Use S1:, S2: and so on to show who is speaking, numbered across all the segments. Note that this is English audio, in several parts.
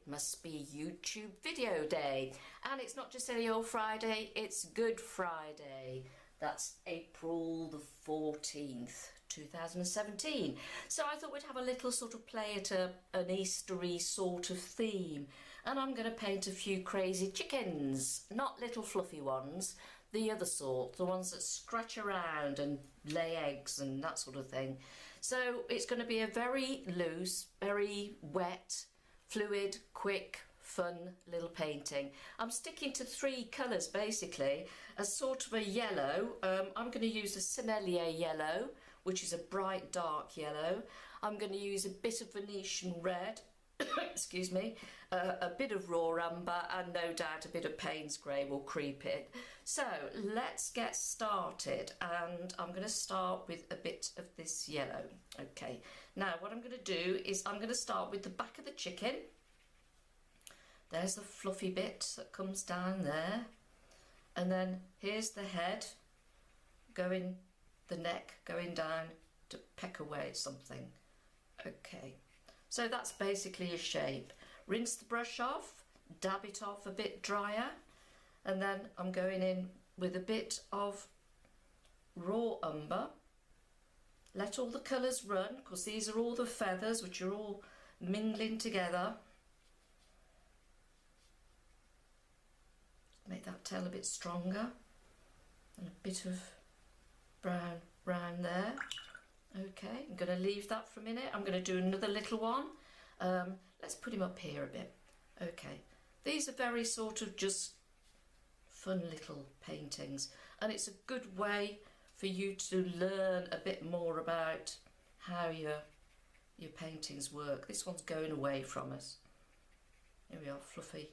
S1: it must be YouTube video day. And it's not just any old Friday, it's Good Friday. That's April the 14th, 2017. So I thought we'd have a little sort of play at an Eastery sort of theme. And I'm going to paint a few crazy chickens, not little fluffy ones, the other sort, the ones that scratch around and lay eggs and that sort of thing. So it's going to be a very loose, very wet, fluid, quick, fun little painting. I'm sticking to three colours basically, a sort of a yellow. I'm going to use a Sennelier yellow, which is a bright dark yellow. I'm going to use a bit of Venetian red, excuse me, a bit of raw umber, and no doubt a bit of Paynes grey will creep it. So let's get started, and I'm going to start with a bit of this yellow. Okay, now what I'm going to do is I'm going to start with the back of the chicken. There's the fluffy bit that comes down there, and then here's the head going, the neck going down to peck away at something. Okay, so that's basically a shape. Rinse the brush off, dab it off a bit drier, and then I'm going in with a bit of raw umber. Let all the colours run, because these are all the feathers which are all mingling together. Make that tail a bit stronger, and a bit of brown round there. Okay, I'm going to leave that for a minute. I'm going to do another little one. Let's put him up here a bit. Okay, these are very sort of just fun little paintings, and it's a good way for you to learn a bit more about how your paintings work. This one's going away from us. Here we are, fluffy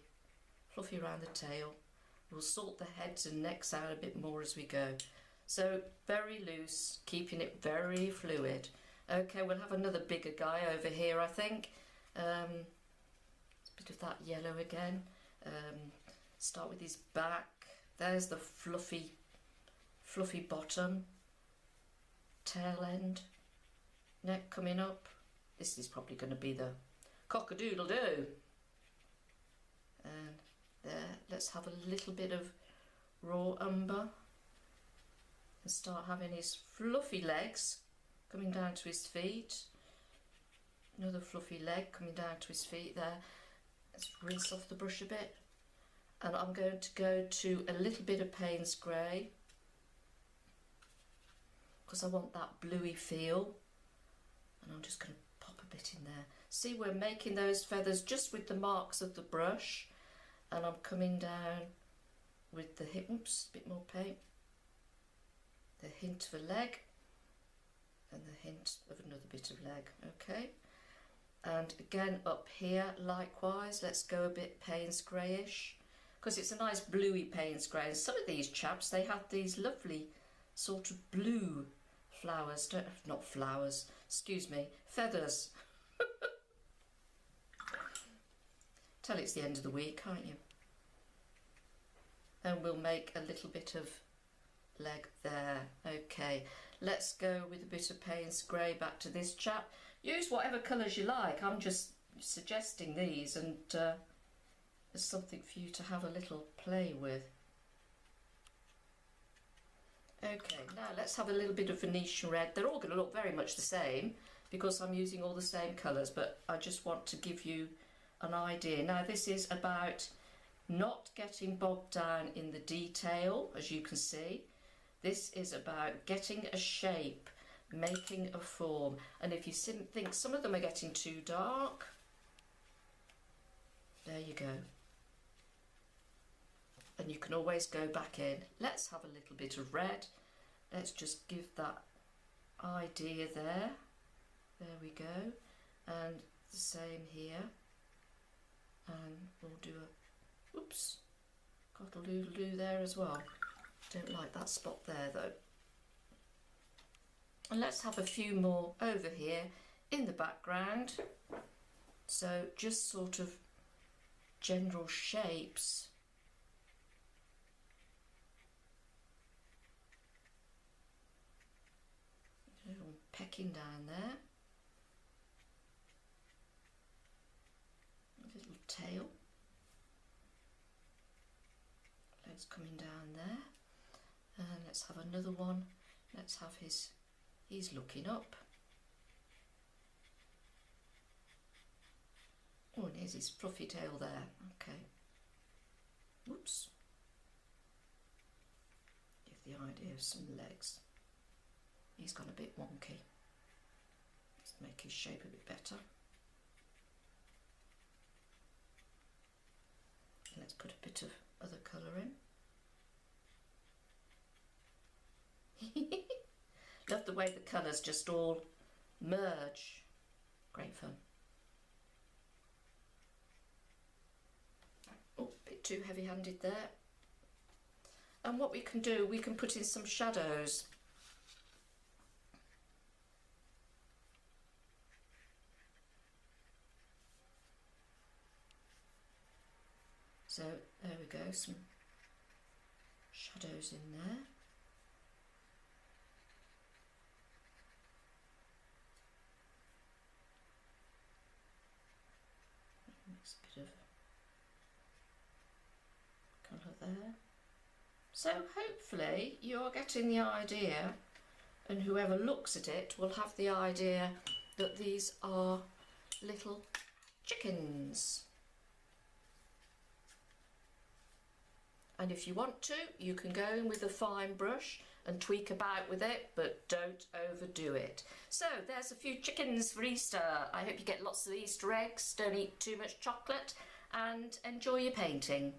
S1: around the tail. We'll sort the heads and necks out a bit more as we go. So very loose, keeping it very fluid. Okay, we'll have another bigger guy over here, I think. A bit of that yellow again. Start with his back. There's the fluffy bottom, tail end, neck coming up. This is probably going to be the cock-a-doodle-doo. And there, let's have a little bit of raw umber and start having his fluffy legs coming down to his feet. Another fluffy leg coming down to his feet there. Let's rinse off the brush a bit, and I'm going to go to a little bit of Paynes grey because I want that bluey feel, and I'm just going to pop a bit in there. See, we're making those feathers just with the marks of the brush, and I'm coming down with the hip, oops, a bit more paint, the hint of a leg, and the hint of another bit of leg. Okay, and again up here likewise, let's go a bit Paynes greyish, because it's a nice bluey Paynes grey, and some of these chaps, they have these lovely sort of blue flowers, not flowers, excuse me, feathers. Tell it's the end of the week, can't you? And we'll make a little bit of leg there. Okay, let's go with a bit of Paynes grey back to this chap. Use whatever colours you like. I'm just suggesting these, and there's something for you to have a little play with. Okay, now let's have a little bit of Venetian red. They're all going to look very much the same because I'm using all the same colours, but I just want to give you an idea. Now this is about not getting bogged down in the detail, as you can see. This is about getting a shape, making a form, and if you think some of them are getting too dark, there you go. And you can always go back in. Let's have a little bit of red. Let's just give that idea there. There we go. And the same here. And we'll do a, oops, cockle-doodle-doo there as well. Don't like that spot there though. And let's have a few more over here in the background. So just sort of general shapes. Pecking down there. A little tail. Legs coming down there. And let's have another one. Let's have he's looking up. Oh, and here's his fluffy tail there. Okay. Whoops. Give the idea of some legs. He's gone a bit wonky. Let's make his shape a bit better. Let's put a bit of other colour in. Love the way the colours just all merge. Great fun. Oh, a bit too heavy-handed there. And what we can do, we can put in some shadows. So there we go, some shadows in there. Mix a bit of colour there. So hopefully you're getting the idea, and whoever looks at it will have the idea that these are little chickens. And if you want to, you can go in with a fine brush and tweak about with it, but don't overdo it. So there's a few chickens for Easter. I hope you get lots of Easter eggs, don't eat too much chocolate, and enjoy your painting.